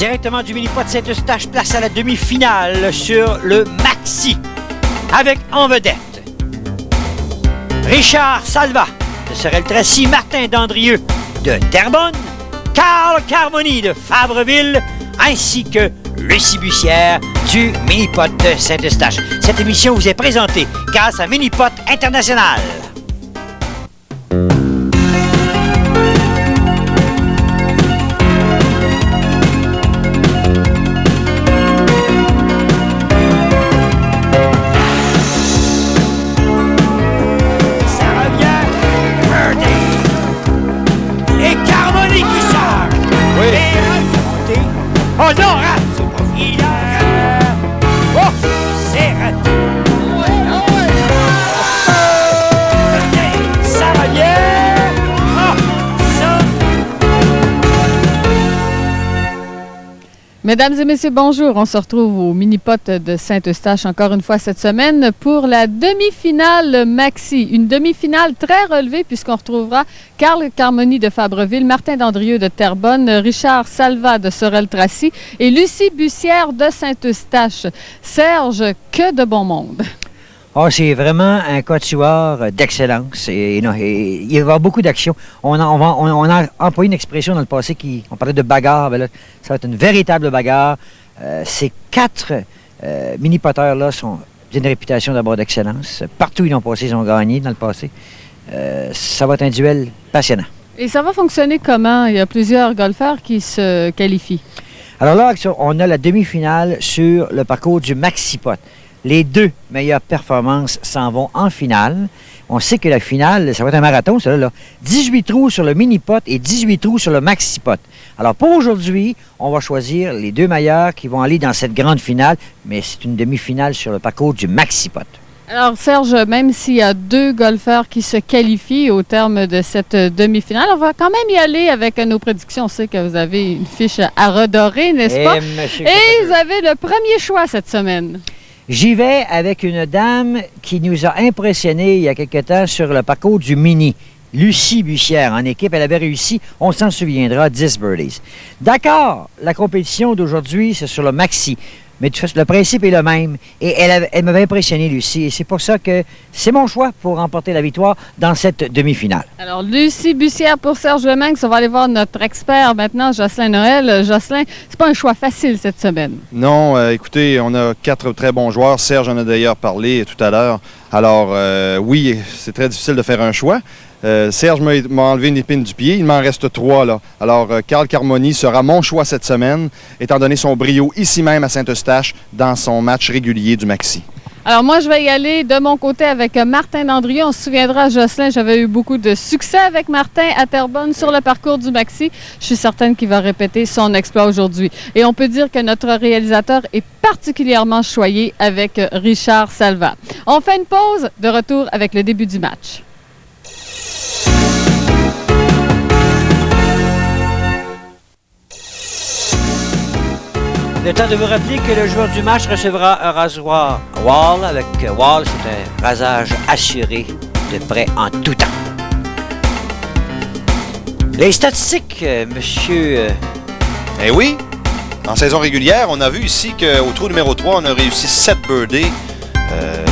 directement du mini-pot de Saint-Eustache, place à la demi-finale sur le Maxi. Avec en vedette Richard Salva de Sorel-Tracy, Martin Dandrieux de Terrebonne, Carl Carmoni de Fabreville, ainsi que Lucie Bussière du Mini-Pot de Saint-Eustache. Cette émission vous est présentée grâce à Mini-Pot International. Oh non, rate! Il a raté! Oh! C'est raté! Ça va bien! Oh! Ça! Mesdames et messieurs, bonjour. On se retrouve au mini-pot de Saint-Eustache encore une fois cette semaine pour la demi-finale Maxi. Une demi-finale très relevée puisqu'on retrouvera Carl Carmoni de Fabreville, Martin Dandrieux de Terrebonne, Richard Salva de Sorel-Tracy et Lucie Bussière de Saint-Eustache. Serge, que de bon monde! Oh, c'est vraiment un quatuor d'excellence. Et il va y avoir beaucoup d'actions. On a employé une expression dans le passé on parlait de bagarre. Ben là, ça va être une véritable bagarre. Ces 4 mini-poteurs-là ont une réputation d'abord d'excellence. Partout où ils ont passé, ils ont gagné dans le passé. Ça va être un duel passionnant. Et ça va fonctionner comment? Il y a plusieurs golfeurs qui se qualifient. Alors là, on a la demi-finale sur le parcours du Maxi-Pot. Les 2 meilleures performances s'en vont en finale. On sait que la finale, ça va être un marathon, ça là. 18 trous sur le mini-pot et 18 trous sur le maxi-pot. Alors pour aujourd'hui, on va choisir les 2 meilleurs qui vont aller dans cette grande finale, mais c'est une demi-finale sur le parcours du maxi-pot. Alors Serge, même s'il y a 2 golfeurs qui se qualifient au terme de cette demi-finale, on va quand même y aller avec nos prédictions. On sait que vous avez une fiche à redorer, n'est-ce pas? Et vous avez le premier choix cette semaine. J'y vais avec une dame qui nous a impressionnés il y a quelque temps sur le parcours du Mini. Lucie Bussière en équipe, elle avait réussi, on s'en souviendra, 10 birdies. D'accord, la compétition d'aujourd'hui, c'est sur le Maxi. Mais de toute façon, le principe est le même. Et elle m'avait impressionné, Lucie. Et c'est pour ça que c'est mon choix pour remporter la victoire dans cette demi-finale. Alors, Lucie Bussière pour Serge Lemanx. On va aller voir notre expert maintenant, Jocelyn Noël. Jocelyn, c'est pas un choix facile cette semaine. Non, écoutez, on a 4 très bons joueurs. Serge en a d'ailleurs parlé tout à l'heure. Alors, oui, c'est très difficile de faire un choix. Serge m'a enlevé une épine du pied. Il m'en reste 3, là. Alors, Carl Carmoni sera mon choix cette semaine, étant donné son brio ici même à Saint-Eustache dans son match régulier du Maxi. Alors, moi, je vais y aller de mon côté avec Martin Dandrieux. On se souviendra, Jocelyn, j'avais eu beaucoup de succès avec Martin à Terrebonne sur le parcours du Maxi. Je suis certaine qu'il va répéter son exploit aujourd'hui. Et on peut dire que notre réalisateur est particulièrement choyé avec Richard Salva. On fait une pause, de retour avec le début du match. Le temps de vous rappeler que le joueur du match recevra un rasoir Wahl. Avec Wahl, c'est un rasage assuré de près en tout temps. Les statistiques, monsieur... Eh oui, en saison régulière, on a vu ici qu'au trou numéro 3, on a réussi 7 birdies.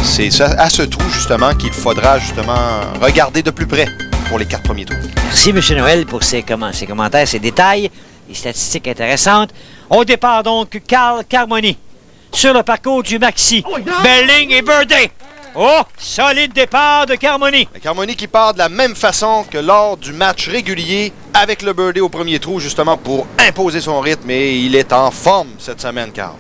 C'est à ce trou, justement, qu'il faudra, justement, regarder de plus près pour les 4 premiers trous. Merci, monsieur Noël, pour ces commentaires, ces détails, les statistiques intéressantes. Au départ, donc, Carl Carmoni sur le parcours du Maxi. Belle ligne et birdie. Oh, solide départ de Carmoni. Carmoni qui part de la même façon que lors du match régulier avec le birdie au premier trou, justement pour imposer son rythme. Et il est en forme cette semaine, Carl.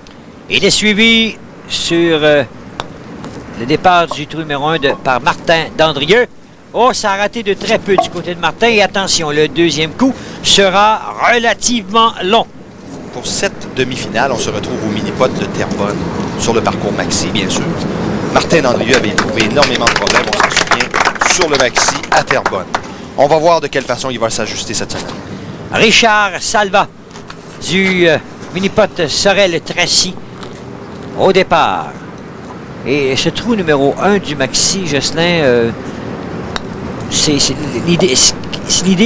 Il est suivi sur le départ du trou numéro 1 par Martin Dandrieux. Oh, ça a raté de très peu du côté de Martin. Et attention, le deuxième coup sera relativement long. Pour cette demi-finale, on se retrouve au mini-pot de Terrebonne, sur le parcours Maxi, bien sûr. Martin Dandrieux avait trouvé énormément de problèmes, on s'en souvient, sur le Maxi à Terrebonne. On va voir de quelle façon il va s'ajuster cette semaine. Richard Salva du mini-pot Sorel-Tracy au départ. Et ce trou numéro 1 du Maxi, Jocelyn, l'idée,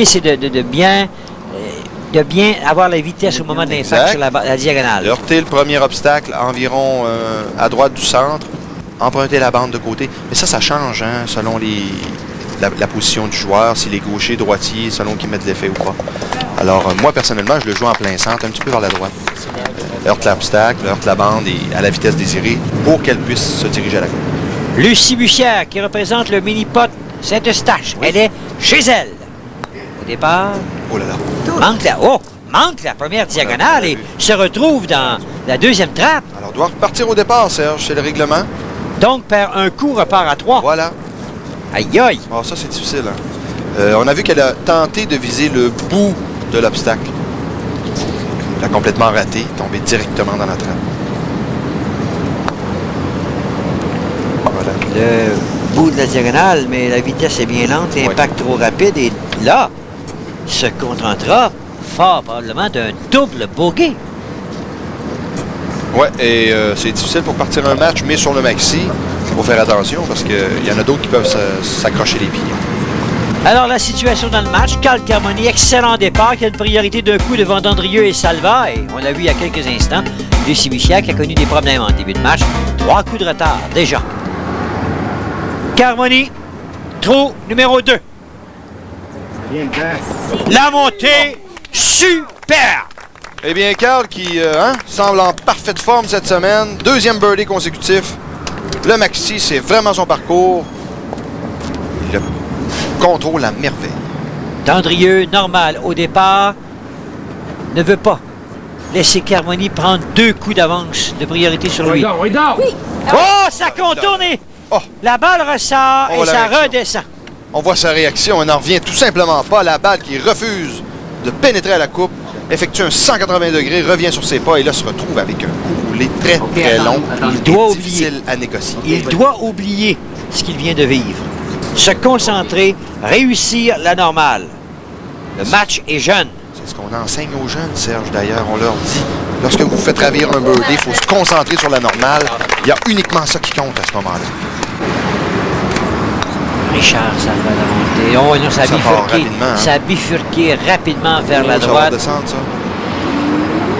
c'est de bien de bien avoir la vitesse au moment de l'impact Exact. sur la diagonale. Heurter le premier obstacle environ à droite du centre, emprunter la bande de côté. Mais ça change hein, selon la position du joueur, s'il est gaucher, droitier, selon qu'il met de l'effet ou pas. Alors, moi, personnellement, je le joue en plein centre, un petit peu vers la droite. Heurte l'obstacle, heurte la bande et à la vitesse désirée pour qu'elle puisse se diriger à la gauche. Lucie Bussière, qui représente le mini-pot Saint-Eustache. Elle est chez elle. Au départ, Oh là là. manque la première diagonale et se retrouve dans la deuxième trappe. Alors, doit repartir au départ, Serge, c'est le règlement. Donc, perd un coup, repart à 3. Voilà. Aïe, aïe. Oh, ça, c'est difficile. Hein. On a vu qu'elle a tenté de viser le bout de l'obstacle. Elle a complètement raté, tombé directement dans la trappe. Voilà. Le bout de la diagonale, mais la vitesse est bien lente, l'impact trop rapide. Et là, se contentera fort probablement d'un double bogey. Ouais, et c'est difficile pour partir un match, mais sur le maxi, il faut faire attention parce qu'il y en a d'autres qui peuvent s'accrocher les pieds. Alors, la situation dans le match, Carl Carmoni, excellent départ, qui a une priorité d'un coup devant Dandrieux et Salva. Et on l'a vu il y a quelques instants, Lucie Bussière qui a connu des problèmes en début de match. 3 coups de retard, déjà. Carmoni, trou numéro 2. La montée, super! Eh bien, Carl qui semble en parfaite forme cette semaine. Deuxième birdie consécutif. Le maxi, c'est vraiment son parcours. Il le contrôle à merveille. Dandrieux, normal au départ, ne veut pas laisser Carmoni prendre 2 coups d'avance de priorité sur lui. Oh, ça contourne et Oh. la balle ressort Oh, et la ça réaction. redescend. On voit sa réaction. Elle n'en revient tout simplement pas. La balle qui refuse de pénétrer à la coupe, effectue un 180 degrés, revient sur ses pas et là se retrouve avec un coup roulé très long. Il doit et oublier. difficile à négocier. Il doit oublier ce qu'il vient de vivre. Se concentrer, réussir la normale. Le match est jeune. C'est ce qu'on enseigne aux jeunes, Serge, d'ailleurs. On leur dit, lorsque vous faites ravir un birdie, il faut se concentrer sur la normale. Il y a uniquement ça qui compte à ce moment-là. Richard, ça va la montée. Oh non, ça a Ça part bifurqué. rapidement, hein. Ça a bifurqué rapidement vers la Ça va droite. redescendre, ça.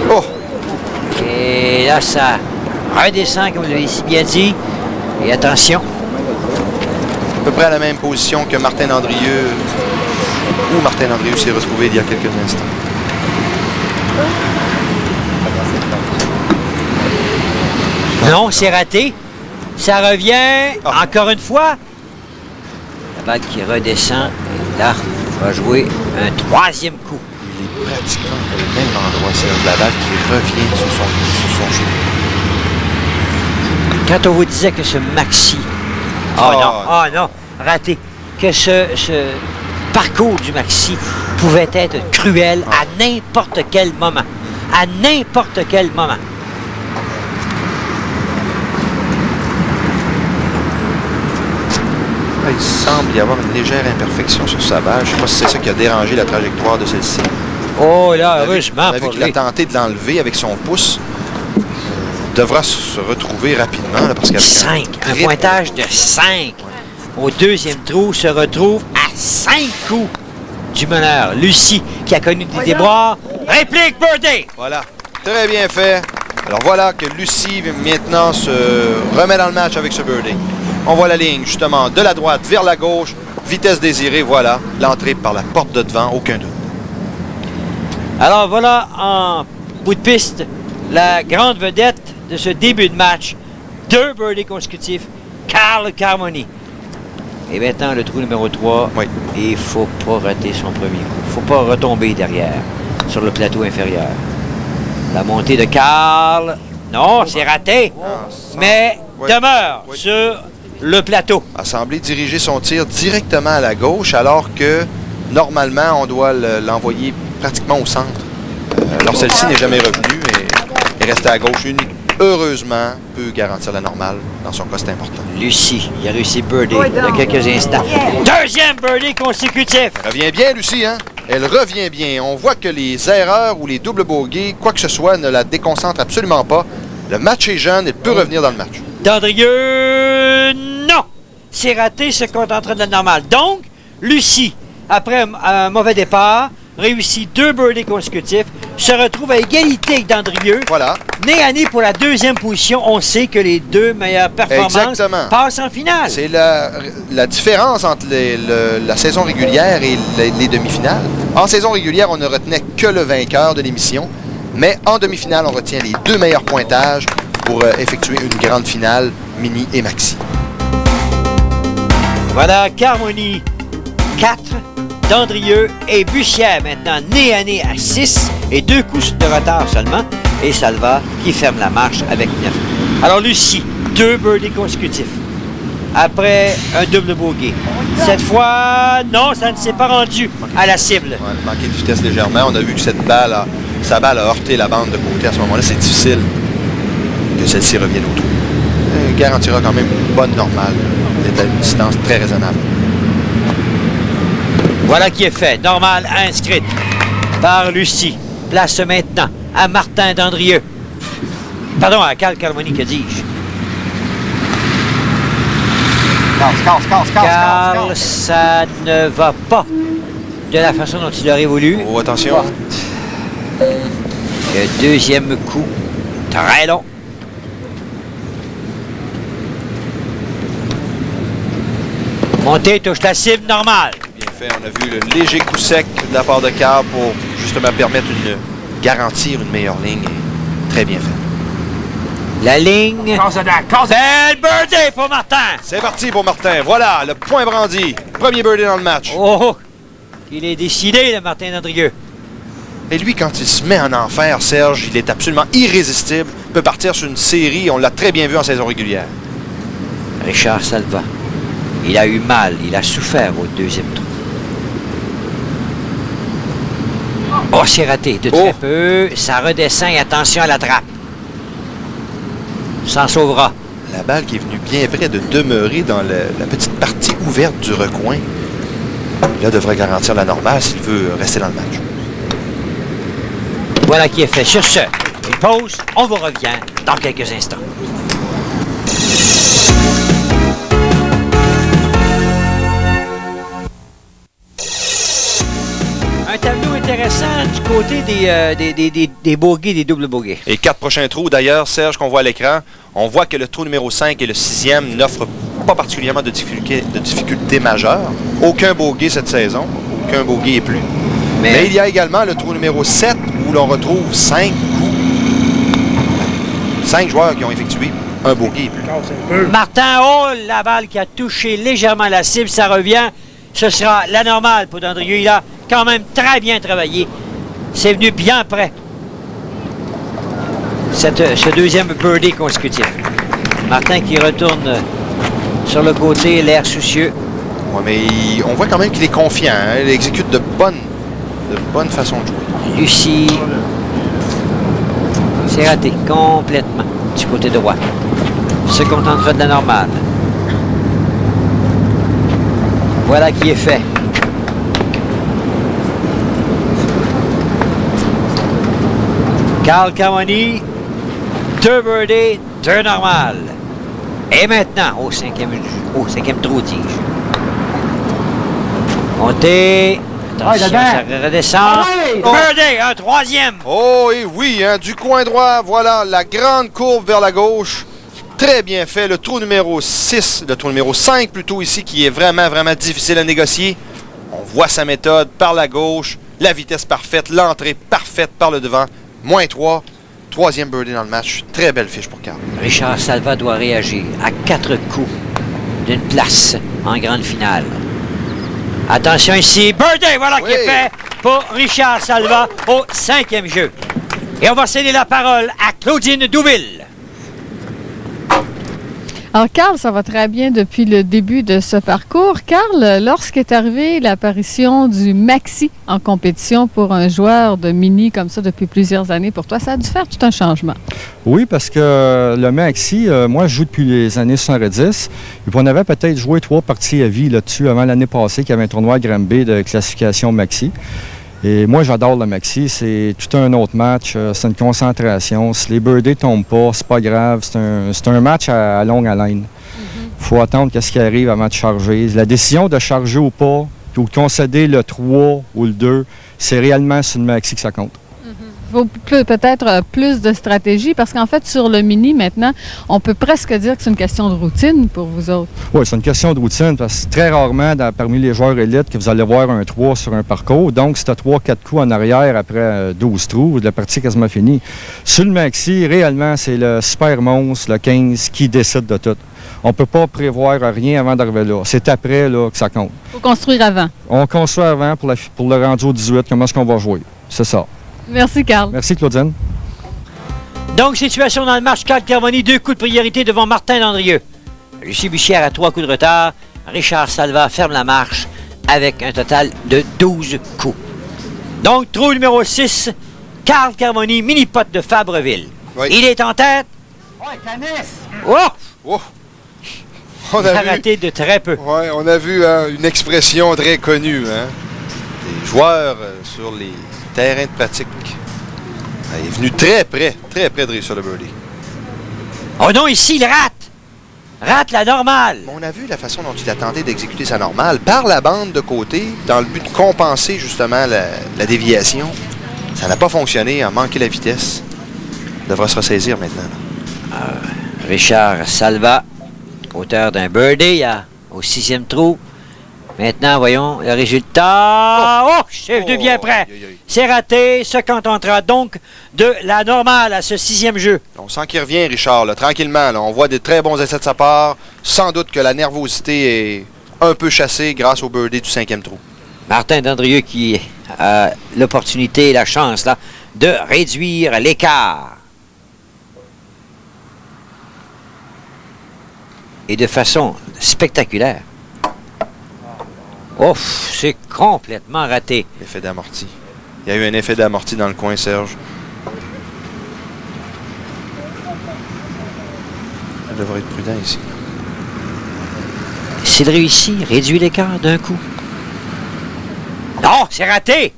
Oh! Et là, ça redescend, comme vous l'avez si bien dit. Et attention, À peu près à la même position que Martin Landrieux, où Martin Landrieux s'est retrouvé il y a quelques instants. non, c'est raté. Ça revient encore une fois. La balle qui redescend. Et là, va jouer un 3e coup. Il est pratiquement au même endroit, Serge. La balle qui revient sur son jeu. Quand on vous disait que ce maxi... non, raté. Que ce parcours du maxi pouvait être cruel à n'importe quel moment. À n'importe quel moment. Il semble y avoir une légère imperfection sur sa balle. Je ne sais pas si c'est ça qui a dérangé la trajectoire de celle-ci. Oh là, On a vu heureusement pour qu'il a lui. tenté de l'enlever avec son pouce. Devra se retrouver rapidement là, parce qu'avec 5. Un grip, pointage de 5. Au 2e trou se retrouve à 5 coups du meneur. Lucie, qui a connu des déboires. Réplique Birdie! Voilà, très bien fait. Alors voilà que Lucie maintenant se remet dans le match avec ce birdie. On voit la ligne justement de la droite vers la gauche. Vitesse désirée, voilà. L'entrée par la porte de devant, aucun doute. Alors voilà, en bout de piste, la grande vedette de ce début de match. 2 birdies consécutifs, Carl Carmoni. Et maintenant, le trou numéro 3. Oui. Et il ne faut pas rater son premier coup. Il ne faut pas retomber derrière, sur le plateau inférieur. La montée de Carl. Non, c'est raté, mais Oui. demeure Oui. sur le plateau. A semblé diriger son tir directement à la gauche, alors que normalement, on doit l'envoyer pratiquement au centre. Alors celle-ci n'est jamais revenue et est restée à gauche unique. Heureusement, peut garantir la normale. Dans son cas, c'est important. Lucie, il a réussi birdie il y a quelques instants. 2e birdie consécutif. Elle revient bien, Lucie, hein? Elle revient bien. On voit que les erreurs ou les doubles bogeys, quoi que ce soit, ne la déconcentrent absolument pas. Le match est jeune, elle peut revenir dans le match. Dandrieux, non! C'est raté, se contentera de la normale. Donc, Lucie, après un mauvais départ, réussit 2 birdies consécutifs, se retrouve à égalité avec Dandrieux. Voilà. Nez à nez pour la deuxième position. On sait que les 2 meilleures performances Exactement. passent en finale. C'est la différence entre la saison régulière et les demi-finales. En saison régulière, on ne retenait que le vainqueur de l'émission, mais en demi-finale, on retient les 2 meilleurs pointages pour effectuer une grande finale, mini et maxi. Voilà, Carmoni 4, Dandrieux et Bussière maintenant nez à nez à 6 et 2 coups de retard seulement. Et Salva qui ferme la marche avec 9. Alors Lucie, 2 birdies consécutifs. Après un double bogey. Cette fois, non, ça ne s'est pas rendu à la cible. Ouais, manqué de vitesse légèrement. On a vu que sa balle a heurté la bande de côté à ce moment-là. C'est difficile que celle-ci revienne au trou. Il garantira quand même une bonne normale. Elle est à une distance très raisonnable. Voilà qui est fait. Normale inscrite par Lucie. Place maintenant à Martin Dandrieux. Pardon, à Carl Carmoni, que dis-je? Carl, ça ne va pas de la façon dont il aurait voulu. Oh, attention. Le deuxième coup, très long. Montée, touche la cible normale. Bien fait. On a vu le léger coup sec de la part de Carl pour justement permettre garantir une meilleure ligne. Très bien fait. La ligne. Belle birdie pour Martin. C'est parti pour Martin. Voilà, le point brandi. Premier birdie dans le match. Oh, il est décidé, le Martin Dandrieux. Et lui, quand il se met en enfer, Serge, il est absolument irrésistible. Il peut partir sur une série. On l'a très bien vu en saison régulière. Richard Salva. Il a eu mal, il a souffert au deuxième trou. Oh, c'est raté de très peu. Ça redescend et attention à la trappe. S'en sauvera. La balle qui est venue bien près de demeurer dans la petite partie ouverte du recoin. Là, devrait garantir la normale s'il veut rester dans le match. Voilà qui est fait. Sur ce, une pause. On vous revient dans quelques instants. Un tableau intéressant du côté des bogeys, des doubles bogeys. Et 4 prochains trous, d'ailleurs, Serge, qu'on voit à l'écran, on voit que le trou numéro 5 et le 6e n'offrent pas particulièrement de difficultés majeures. Aucun bogey cette saison, aucun bogey et plus. Mais il y a également le trou numéro 7 où l'on retrouve 5 coups. 5 joueurs qui ont effectué un bogey et plus. Martin, oh, la balle qui a touché légèrement la cible, ça revient. Ce sera la normale pour Dandrieux. Il a quand même très bien travaillé. C'est venu bien près. Ce deuxième birdie consécutif. Martin qui retourne sur le côté, l'air soucieux. Oui, mais on voit quand même qu'il est confiant. Hein? Il exécute de bonne façon de jouer. Lucie. C'est raté complètement du côté droit. Se contentera de la normale. Voilà qui est fait. Carl Carmoni, 2 birdies, 2 normales. Et maintenant, au cinquième trou-tige. Montée. Attention, ça redescend. Birdie, un troisième. Oh, et oui, hein, du coin droit, voilà, la grande courbe vers la gauche. Très bien fait. Le trou numéro 6, le trou numéro 5 plutôt ici, qui est vraiment, vraiment difficile à négocier. On voit sa méthode par la gauche, la vitesse parfaite, l'entrée parfaite par le devant. -3, troisième birdie dans le match. Très belle fiche pour Carl. Richard Salva doit réagir à 4 coups d'une place en grande finale. Attention ici, birdie, voilà qui est fait pour Richard Salva au 5e jeu. Et on va céder la parole à Claudine Douville. Alors, Carl, ça va très bien depuis le début de ce parcours. Carl, lorsqu'est arrivée l'apparition du maxi en compétition pour un joueur de mini comme ça depuis plusieurs années, pour toi, ça a dû faire tout un changement. Oui, parce que le maxi, moi, je joue depuis les années 70. Et puis, on avait peut-être joué 3 parties à vie là-dessus avant l'année passée, qu'il y avait un tournoi à Granby de classification maxi. Et moi, j'adore le maxi. C'est tout un autre match. C'est une concentration. Si les birdies ne tombent pas, c'est pas grave. C'est un match à longue haleine. Il faut attendre qu'est-ce qui arrive avant de charger. La décision de charger ou pas ou concéder le 3 ou le 2, c'est réellement sur le maxi que ça compte. Il faut peut-être plus de stratégie parce qu'en fait, sur le mini, maintenant, on peut presque dire que c'est une question de routine pour vous autres. Oui, c'est une question de routine parce que très rarement, parmi les joueurs élites, que vous allez voir un 3 sur un parcours. Donc, si tu as 3-4 coups en arrière après 12 trous, la partie est quasiment finie. Sur le maxi, réellement, c'est le super monstre, le 15, qui décide de tout. On ne peut pas prévoir rien avant d'arriver là. C'est après là, que ça compte. Il faut construire avant. On construit avant pour le rendu au 18, comment est-ce qu'on va jouer. C'est ça. Merci, Carl. Merci, Claudine. Donc, situation dans le match, Carl Carmoni, 2 coups de priorité devant Martin Landrieux. Lucie Bussière a 3 coups de retard. Richard Salva ferme la marche avec un total de 12 coups. Donc, trou numéro 6, Carl Carmoni, mini-pot de Fabreville. Oui. Il est en tête. Ouais, Canis! Oh! Oh. Il a raté de très peu. Ouais, on a vu une expression très connue. Hein? Des joueurs sur les terrains de pratique. Il est venu très près de réussir le birdie. Oh non, ici, il rate. Rate la normale. On a vu la façon dont il a tenté d'exécuter sa normale par la bande de côté, dans le but de compenser justement la déviation. Ça n'a pas fonctionné, il a manqué la vitesse. Il devra se ressaisir maintenant. Richard Salva, auteur d'un birdie au 6e trou. Maintenant, voyons le résultat. Oh, chef de bien près. C'est raté. Se contentera donc de la normale à ce 6e jeu. On sent qu'il revient, Richard, là, tranquillement. Là. On voit des très bons essais de sa part. Sans doute que la nervosité est un peu chassée grâce au birdie du 5e trou. Martin Dandrieux qui a l'opportunité et la chance là, de réduire l'écart. Et de façon spectaculaire. Ouf, c'est complètement raté. Effet d'amorti. Il y a eu un effet d'amorti dans le coin, Serge. On devrait être prudent ici. S'il réussit, réduit l'écart d'un coup. Non, c'est raté!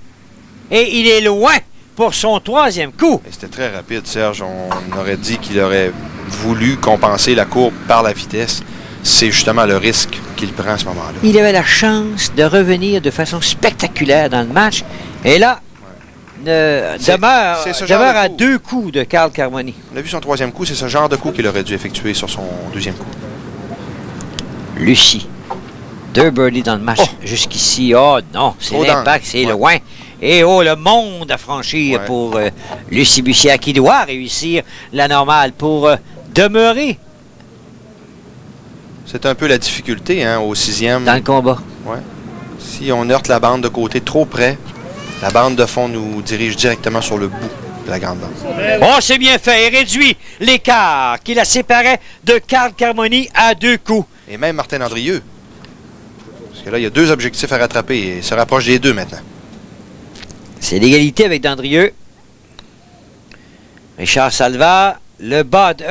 Et il est loin pour son 3e coup. C'était très rapide, Serge. On aurait dit qu'il aurait voulu compenser la courbe par la vitesse. C'est justement le risque qu'il prend à ce moment-là. Il avait la chance de revenir de façon spectaculaire dans le match. Et là, demeure à 2 coups de Carl Carmoni. On a vu son 3e coup. C'est ce genre de coup qu'il aurait dû effectuer sur son 2e coup. Lucie. 2 birdies dans le match jusqu'ici. Oh non, c'est l'impact, c'est loin. Et oh, le monde à franchir pour Lucie Bussière qui doit réussir la normale pour demeurer. C'est un peu la difficulté hein, au 6e. Dans le combat. Ouais. Si on heurte la bande de côté trop près, la bande de fond nous dirige directement sur le bout de la grande bande. Oh, c'est bien fait. Il réduit l'écart qui la séparait de Carl Carmoni à 2 coups. Et même Martin Landrieux. Parce que là, il y a 2 objectifs à rattraper et il se rapproche des 2 maintenant. C'est l'égalité avec Dandrieux. Richard Salva, le bas de...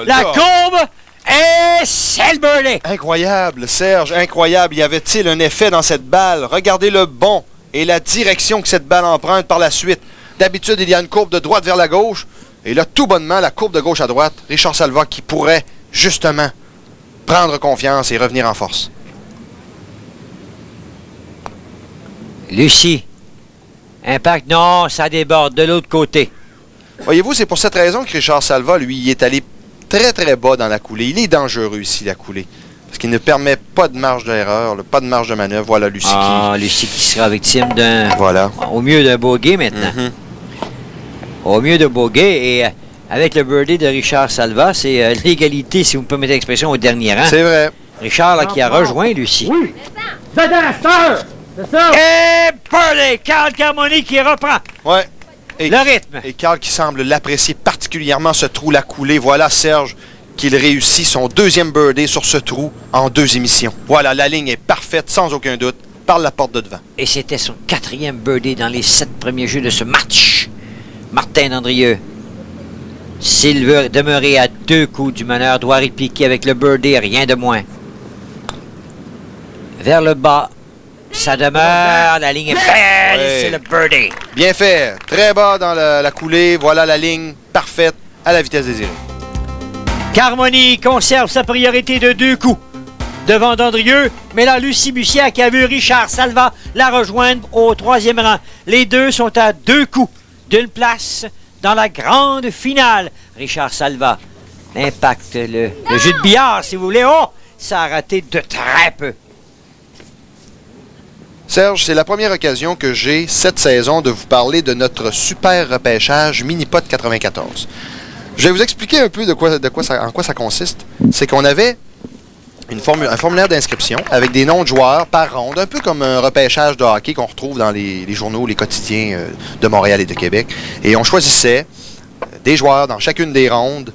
La courbe! Et c'est le birdie! Incroyable, Serge, incroyable. Y avait-il un effet dans cette balle? Regardez le bond et la direction que cette balle emprunte par la suite. D'habitude, il y a une courbe de droite vers la gauche. Et là, tout bonnement, la courbe de gauche à droite. Richard Salva qui pourrait, justement, prendre confiance et revenir en force. Lucie. Impact, non, ça déborde de l'autre côté. Voyez-vous, c'est pour cette raison que Richard Salva, lui, il est allé très, très bas dans la coulée. Il est dangereux ici, la coulée. Parce qu'il ne permet pas de marge d'erreur, pas de marge de manœuvre. Voilà Lucie Lucie qui sera victime d'un... Voilà. Au mieux d'un bogey maintenant. Au mieux de bogey. Et avec le birdie de Richard Salva, c'est l'égalité, si vous me permettez l'expression, au dernier rang. C'est vrai. Richard, là, qui a rejoint Lucie. Oui. C'est ça. Et birdie! Carl Carmoni qui reprend. Ouais. Le rythme. Et Carl qui semble l'apprécier particulièrement, ce trou, la coulée. Voilà Serge qu'il réussit son 2e birdie sur ce trou en 2 émissions. Voilà, la ligne est parfaite, sans aucun doute, par la porte de devant. Et c'était son 4e birdie dans les 7 premiers jeux de ce match. Martin Dandrieux. S'il veut demeurer à 2 coups du meneur, doit répliquer avec le birdie, rien de moins. Vers le bas. Ça demeure, la ligne est belle, c'est le birdie. Bien fait, très bas dans la coulée, voilà la ligne parfaite à la vitesse désirée. Carmoni conserve sa priorité de 2 coups. devant Dandrieux. Mais là, Lucie Bussière qui a vu Richard Salva la rejoindre au 3e rang. Les deux sont à 2 coups d'une place dans la grande finale. Richard Salva, l'impact, le jeu de billard, si vous voulez. Oh, ça a raté de très peu. Serge, c'est la première occasion que j'ai cette saison de vous parler de notre super repêchage Minipot 94. Je vais vous expliquer un peu en quoi ça consiste. C'est qu'on avait un formulaire d'inscription avec des noms de joueurs par ronde, un peu comme un repêchage de hockey qu'on retrouve dans les journaux, les quotidiens de Montréal et de Québec. Et on choisissait des joueurs dans chacune des rondes.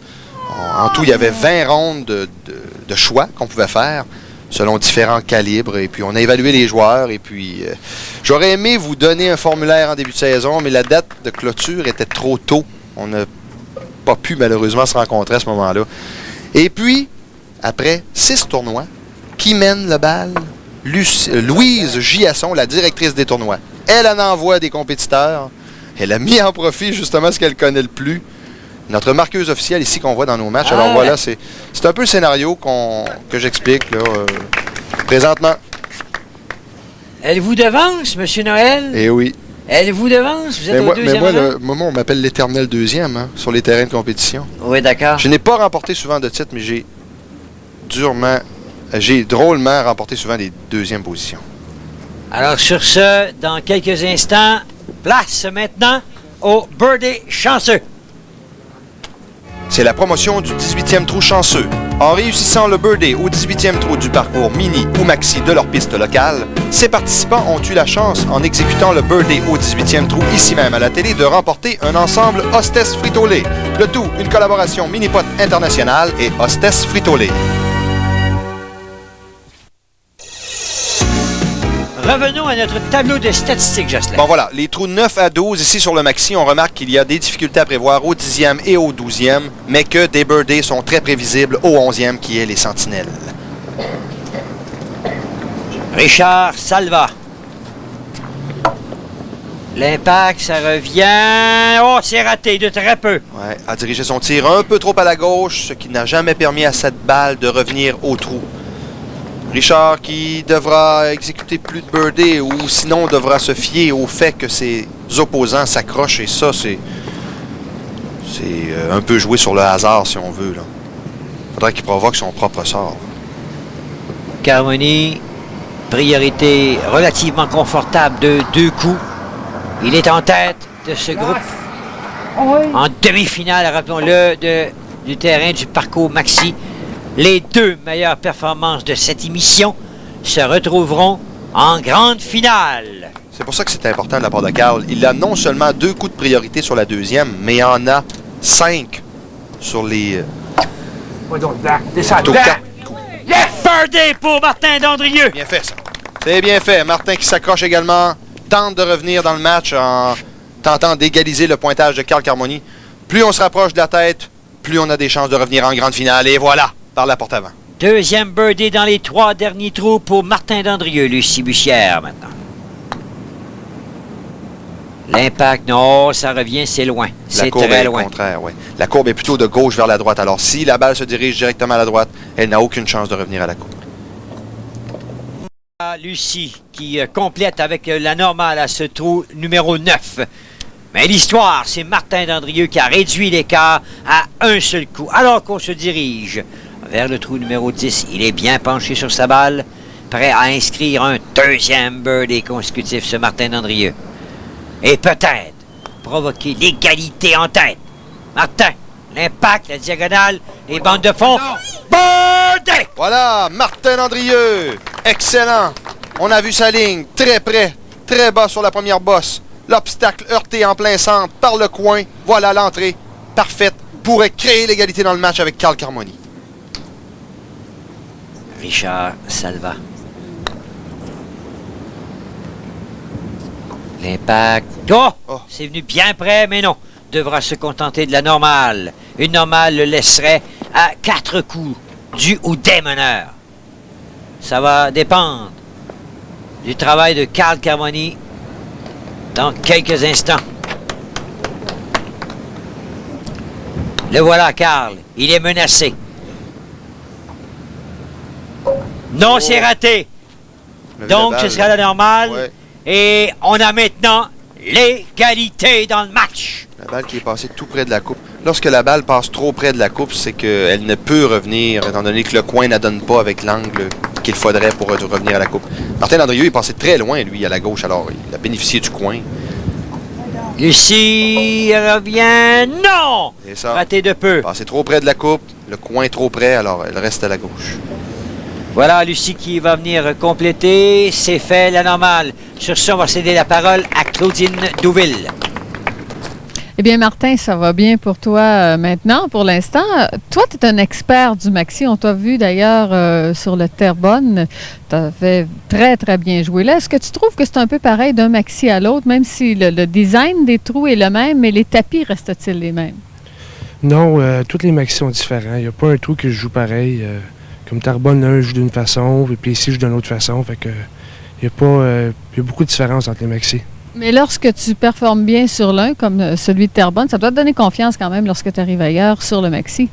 En tout, il y avait 20 rondes de choix qu'on pouvait faire selon différents calibres. Et puis, on a évalué les joueurs. Et puis, j'aurais aimé vous donner un formulaire en début de saison, mais la date de clôture était trop tôt. On n'a pas pu, malheureusement, se rencontrer à ce moment-là. Et puis, après 6 tournois, qui mène le bal? Louise Giasson, la directrice des tournois. Elle en envoie des compétiteurs. Elle a mis en profit, justement, ce qu'elle connaît le plus. Notre marqueuse officielle ici qu'on voit dans nos matchs. Alors voilà, c'est un peu le scénario que j'explique là, présentement. Elle vous devance, M. Noël? Eh oui. Elle vous devance? Vous êtes au deuxième rang? Moi, on m'appelle l'éternel deuxième hein, sur les terrains de compétition. Oui, d'accord. Je n'ai pas remporté souvent de titres, mais j'ai drôlement remporté souvent des deuxièmes positions. Alors sur ce, dans quelques instants, place maintenant au birdie chanceux. C'est la promotion du 18e trou chanceux. En réussissant le birdie au 18e trou du parcours mini ou maxi de leur piste locale, ces participants ont eu la chance, en exécutant le birdie au 18e trou ici même à la télé, de remporter un ensemble Hostess Frito-Lay. Le tout, une collaboration Minipot internationale et Hostess Frito-Lay. Revenons à notre tableau de statistiques, Jocelyn. Bon voilà, les trous 9 à 12, ici sur le maxi, on remarque qu'il y a des difficultés à prévoir au 10e et au 12e, mais que des birdies sont très prévisibles au 11e, qui est les sentinelles. Richard Salva. L'impact, ça revient... Oh, c'est raté de très peu. Ouais, a dirigé son tir un peu trop à la gauche, ce qui n'a jamais permis à cette balle de revenir au trou. Richard qui devra exécuter plus de birdies ou sinon devra se fier au fait que ses opposants s'accrochent et ça, c'est un peu jouer sur le hasard si on veut. Il faudrait qu'il provoque son propre sort. Carmoni, priorité relativement confortable de 2 coups. Il est en tête de ce groupe. En demi-finale, rappelons-le, du terrain du parcours maxi. Les 2 meilleures performances de cette émission se retrouveront en grande finale. C'est pour ça que c'est important de la part de Carl. Il a non seulement 2 coups de priorité sur la deuxième, mais il en a 5 sur les... Birdie pour Martin Dandrieux. Bien fait, ça. C'est bien fait. Martin qui s'accroche également, tente de revenir dans le match en tentant d'égaliser le pointage de Carl Carmoni. Plus on se rapproche de la tête, plus on a des chances de revenir en grande finale. Et voilà, par la porte avant. Deuxième birdie dans les 3 derniers trous pour Martin Dandrieux. Lucie Bussière maintenant. L'impact, non, ça revient, c'est loin. C'est très loin. Au contraire, oui. La courbe est plutôt de gauche vers la droite. Alors, si la balle se dirige directement à la droite, elle n'a aucune chance de revenir à la courbe. Lucie qui complète avec la normale à ce trou numéro 9. Mais l'histoire, c'est Martin Dandrieux qui a réduit l'écart à un seul coup. Alors qu'on se dirige vers le trou numéro 10, il est bien penché sur sa balle, prêt à inscrire un deuxième birdie consécutif, ce Martin Dandrieux. Et peut-être provoquer l'égalité en tête. Martin, l'impact, la diagonale, les bandes de fond. Birdie! Voilà, Martin Dandrieux. Excellent. On a vu sa ligne très près, très bas sur la première bosse. L'obstacle heurté en plein centre par le coin. Voilà l'entrée parfaite. Pourrait créer l'égalité dans le match avec Carl Carmoni. Richard Salva. L'impact. Oh! C'est venu bien près, mais non. Devra se contenter de la normale. Une normale le laisserait à 4 coups du ou des meneurs. Ça va dépendre du travail de Carl Carmoni dans quelques instants. Le voilà, Carl. Il est menacé. Non, c'est raté. Donc, ce sera la normale. Ouais. Et on a maintenant l'égalité dans le match. La balle qui est passée tout près de la coupe. Lorsque la balle passe trop près de la coupe, c'est qu'elle ne peut revenir, étant donné que le coin n'adonne pas avec l'angle qu'il faudrait pour revenir à la coupe. Martin Landrieux est passé très loin, lui, à la gauche, alors il a bénéficié du coin. Lucie revient. Non! Et ça, Raté de peu. passé trop près de la coupe, le coin trop près, alors elle reste à la gauche. Voilà Lucie qui va venir compléter. C'est fait, la normale. Sur ça, on va céder la parole à Claudine Douville. Eh bien, Martin, ça va bien pour toi maintenant, pour l'instant. Toi, tu es un expert du maxi. On t'a vu d'ailleurs sur le Terrebonne. Tu avais très, très bien joué là. Est-ce que tu trouves que c'est un peu pareil d'un maxi à l'autre, même si le design des trous est le même, mais les tapis restent-ils les mêmes? Non, tous les maxis sont différents. Il n'y a pas un trou que je joue pareil. Comme Terrebonne, un joue d'une façon, et puis ici, je joue d'une autre façon. Fait que il y a beaucoup de différences entre les maxis. Mais lorsque tu performes bien sur l'un, comme celui de Terrebonne, ça doit te donner confiance quand même lorsque tu arrives ailleurs sur le maxi.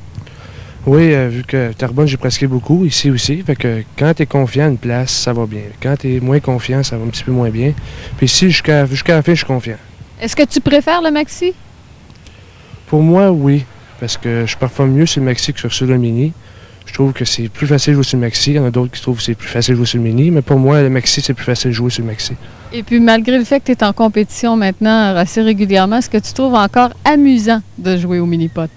Oui, vu que Terrebonne, j'ai pratiqué beaucoup, ici aussi. Fait que quand tu es confiant à une place, ça va bien. Quand tu es moins confiant, ça va un petit peu moins bien. Puis ici, jusqu'à la fin, je suis confiant. Est-ce que tu préfères le maxi? Pour moi, oui. Parce que je performe mieux sur le maxi que sur le mini. Je trouve que c'est plus facile de jouer sur le maxi. Il y en a d'autres qui trouvent que c'est plus facile de jouer sur le mini. Mais pour moi, le maxi, c'est plus facile de jouer sur le maxi. Et puis, malgré le fait que tu es en compétition maintenant assez régulièrement, est-ce que tu trouves encore amusant de jouer au mini-pot?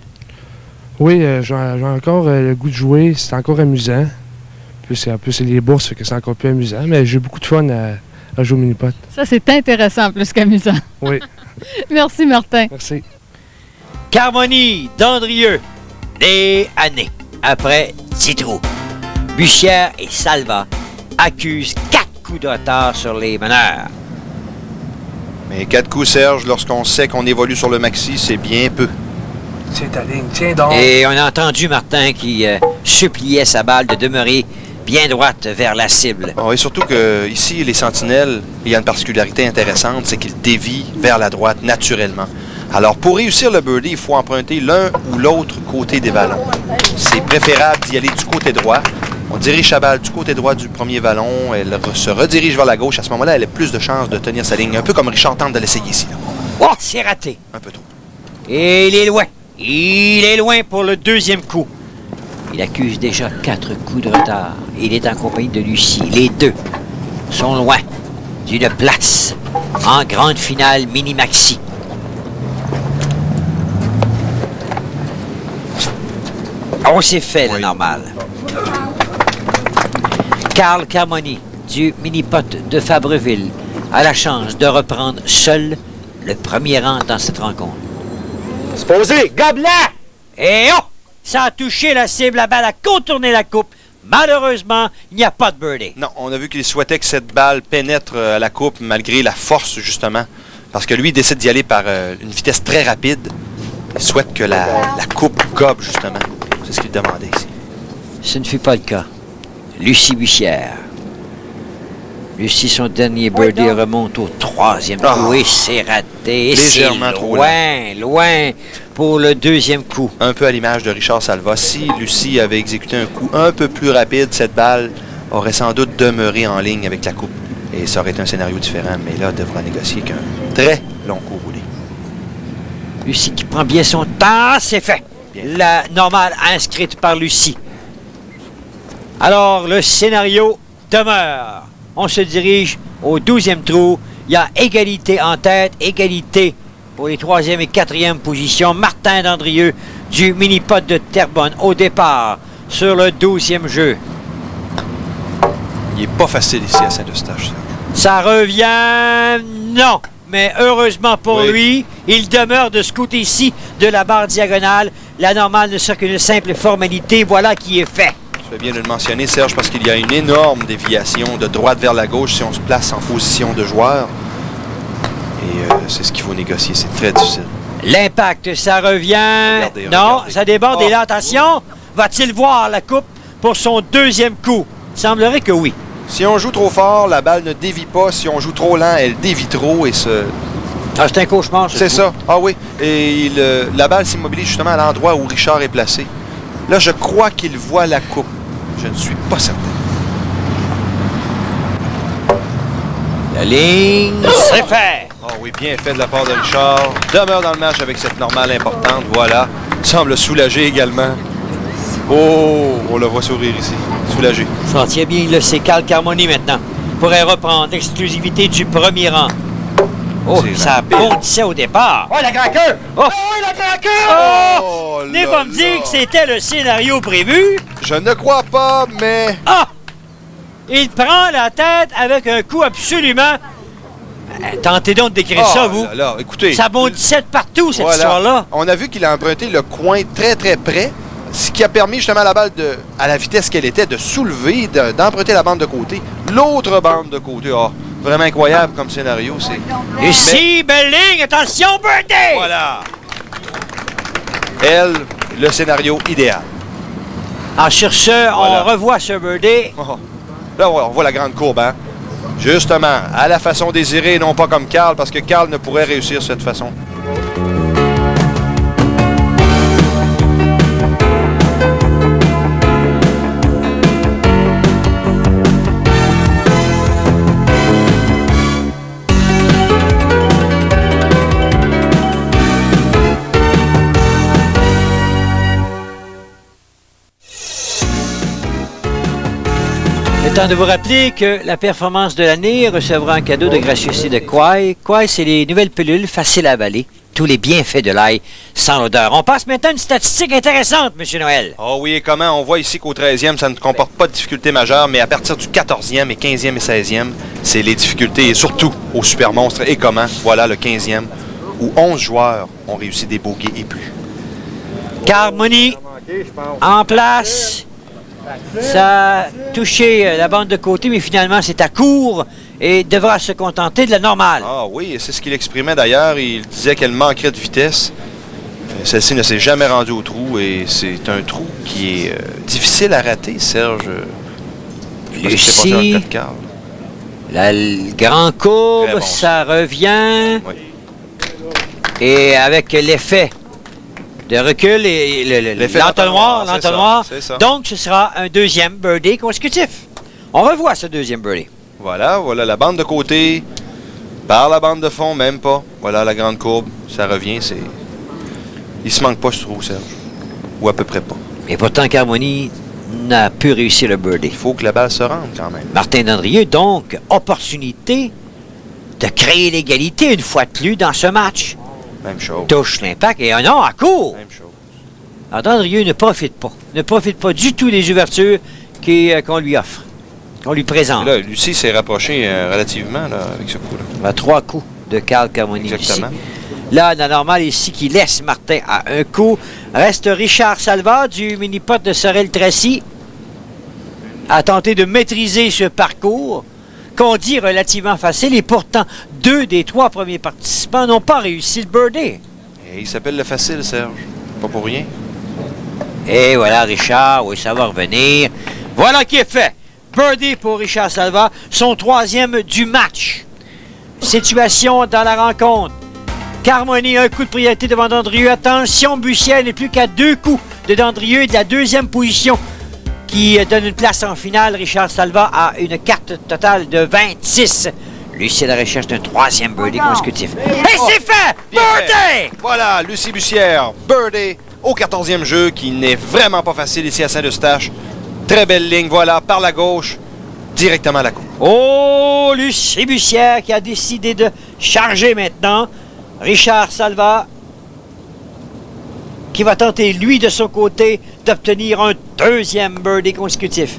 Oui, j'ai encore le goût de jouer. C'est encore amusant. En plus, c'est les bourses, fait que c'est encore plus amusant. Mais j'ai beaucoup de fun à jouer au mini-pot. Ça, c'est intéressant plus qu'amusant. Oui. Merci, Martin. Merci. Carmoni d'Andrieux. Des années après 10 trous. Bussière et Salva accusent 4 coups de retard sur les meneurs. Mais 4 coups, Serge, lorsqu'on sait qu'on évolue sur le maxi, c'est bien peu. Tiens ta ligne, tiens donc. Et on a entendu Martin qui suppliait sa balle de demeurer bien droite vers la cible. Et surtout que ici, les sentinelles, il y a une particularité intéressante, c'est qu'ils dévient vers la droite naturellement. Alors, pour réussir le birdie, il faut emprunter l'un ou l'autre côté des ballons. C'est préférable d'y aller du côté droit. On dirige sa balle du côté droit du premier ballon. Elle se redirige vers la gauche. À ce moment-là, elle a plus de chances de tenir sa ligne. Un peu comme Richard tente de l'essayer ici. Là. Oh, c'est raté. Un peu trop. Et il est loin. Il est loin pour le deuxième coup. Il accuse déjà 4 coups de retard. Il est en compagnie de Lucie. Les deux sont loin d'une place en grande finale mini-maxi. On s'est fait le normal. Carl Carmoni du mini-pot de Fabreville a la chance de reprendre seul le premier rang dans cette rencontre. Supposé, gobelet! Et oh! Ça a touché la cible, la balle a contourné la coupe. Malheureusement, il n'y a pas de birdie. Non, on a vu qu'il souhaitait que cette balle pénètre à la coupe malgré la force, justement. Parce que lui, il décide d'y aller par une vitesse très rapide. Il souhaite que la coupe gobe, justement. C'est ce qu'il demandait ici. Ce ne fut pas le cas. Lucie Bussière. Lucie, son dernier birdie remonte au 3e coup et c'est raté. Et Légèrement c'est trop loin pour le deuxième coup. Un peu à l'image de Richard Salva. Si Lucie avait exécuté un coup un peu plus rapide, cette balle aurait sans doute demeuré en ligne avec la coupe. Et ça aurait été un scénario différent, mais là, devra négocier qu'un très long coup roulé. Lucie qui prend bien son temps, c'est fait. La normale inscrite par Lucie. Alors, le scénario demeure. On se dirige au 12e trou. Il y a égalité en tête, égalité pour les 3e et 4e positions. Martin Dandrieux du mini-pot de Terrebonne au départ sur le 12e jeu. Il n'est pas facile ici à Saint-Eustache. Ça revient... Non! Mais heureusement pour Oui. lui, il demeure de ce côté-ci de la barre diagonale. La normale ne sera qu'une simple formalité. Voilà qui est fait. Tu fais bien de le mentionner, Serge, parce qu'il y a une énorme déviation de droite vers la gauche si on se place en position de joueur. Et c'est ce qu'il faut négocier. C'est très difficile. L'impact, ça revient. Non, Regardez. ça déborde. Oh. Et là, attention, va-t-il voir la coupe pour son deuxième coup? Il semblerait que oui. Si on joue trop fort, la balle ne dévie pas. Si on joue trop lent, elle dévie trop et se... Ah, c'est un cauchemar, ce C'est coup. ça. Ah oui. Et la balle s'immobilise justement à l'endroit où Richard est placé. Là, je crois qu'il voit la coupe. Je ne suis pas certain. La ligne, c'est fait. Oh oui, bien fait de la part de Richard. Demeure dans le match avec cette normale importante. Voilà. Semble soulagé également. Oh, on le voit sourire ici. Soulagé. Ça tient bien, là, c'est Carl Carmoni maintenant. Pourrait reprendre l'exclusivité du premier rang. Oh, C'est ça rapide. bondissait au départ. Oh, la grand queue! Oh, la grand queue! oh! N'est là pas me dire là. que c'était le scénario prévu. Je ne crois pas, mais... Ah! Il prend la tête avec un coup absolument... Tentez donc de décrire ça, Oh vous. là là, écoutez. Ça bondissait de partout, cette Voilà. histoire-là. On a vu qu'il a emprunté le coin très, très près, ce qui a permis justement à la balle, à la vitesse qu'elle était, de soulever, d'emprunter la bande de côté. L'autre bande de côté, vraiment incroyable comme scénario. C'est Ici, belle ligne, attention, Birthday! Voilà. Elle, le scénario idéal. Alors, sur ce, Voilà. on revoit ce Birthday. Oh. Là, on voit la grande courbe, hein? Justement, à la façon désirée, non pas comme Carl, parce que Carl ne pourrait réussir de cette façon. Le temps de vous rappeler que la performance de l'année recevra un cadeau de gracieuseté de Kwai. Kwai, c'est les nouvelles pilules faciles à avaler. Tous les bienfaits de l'ail sans l'odeur. On passe maintenant à une statistique intéressante, M. Noël. Oh oui, et comment? On voit ici qu'au 13e, ça ne comporte pas de difficultés majeures, mais à partir du 14e et 15e et 16e, c'est les difficultés, et surtout au Super Monstre. Et comment? Voilà le 15e, où 11 joueurs ont réussi des bogeys et plus. Carmoni en place. Ça a touché la bande de côté, mais finalement, c'est à court et devra se contenter de la normale. Ah oui, et c'est ce qu'il exprimait d'ailleurs. Il disait qu'elle manquerait de vitesse. Celle-ci ne s'est jamais rendue au trou et c'est un trou qui est difficile à rater, Serge. Je sais pas ce qui s'est passé dans le cas de Carl. Le grand courbe, Très bon, ça revient. Oui. Et avec l'effet de recul et L'effet l'entonnoir, l'entonnoir, c'est ça. Donc, ce sera un deuxième birdie consécutif. On revoit ce deuxième birdie. Voilà la bande de côté. Par la bande de fond, même pas. Voilà la grande courbe. Ça revient, c'est... Il se manque pas ce trou, Serge. Ou à peu près pas. Et pourtant, Carmoni n'a pu réussir le birdie. Il faut que la balle se rende quand même. Martin Dandrieux, donc, opportunité de créer l'égalité une fois de plus dans ce match. Même chose. Touche l'impact et un non à court. Même chose. Alors, Dandrieux ne profite pas du tout des ouvertures qu'on lui offre, qu'on lui présente. Et là, Lucie s'est rapproché relativement là, avec ce coup-là. À 3 coups de Carl Carmoni. Exactement. Ici. Là, la normale ici qui laisse Martin à un coup. Reste Richard Salva du mini-pot de Sorel-Tracy à tenter de maîtriser ce parcours qu'on dit relativement facile et pourtant 2 des 3 premiers participants n'ont pas réussi le birdie. Et il s'appelle le facile, Serge. Pas pour rien. Et voilà Richard, oui, ça va revenir. Voilà qui est fait. Birdie pour Richard Salva, son 3e du match. Situation dans la rencontre. Carmoni, un coup de priorité devant Dandrieux. Attention, Bussière n'est plus qu'à 2 coups de Dandrieux de la 2e position qui donne une place en finale. Richard Salva a une carte totale de 26. Lui, c'est la recherche d'un 3e birdie consécutif. Et c'est fait! Bien Birdie! fait. Voilà, Lucie Bussière, birdie au 14e jeu, qui n'est vraiment pas facile ici à Saint-Eustache. Très belle ligne, voilà, par la gauche, directement à la cour. Oh, Lucie Bussière qui a décidé de charger maintenant. Richard Salva qui va tenter, lui, de son côté, d'obtenir un 2e birdie consécutif.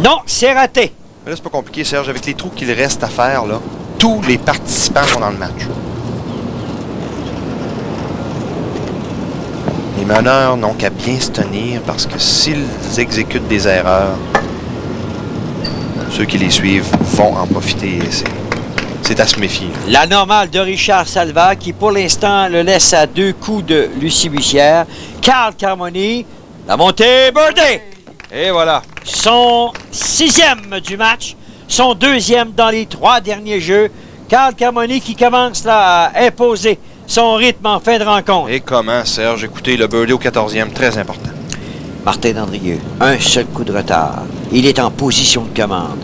Non, c'est raté. Mais là, c'est pas compliqué, Serge. Avec les trous qu'il reste à faire, là, tous les participants sont dans le match. Les meneurs n'ont qu'à bien se tenir parce que s'ils exécutent des erreurs, ceux qui les suivent vont en profiter. C'est à se méfier. La normale de Richard Salva qui, pour l'instant, le laisse à 2 coups de Lucie Bussière. Carl Carmoni, la montée birdie. Et voilà. Son 6e du match, son 2e dans les 3 derniers jeux. Carl Carmoni qui commence là à imposer son rythme en fin de rencontre. Et comment, Serge? Écoutez, le birdie au 14e, très important. Martin Dandrieux, un seul coup de retard. Il est en position de commande.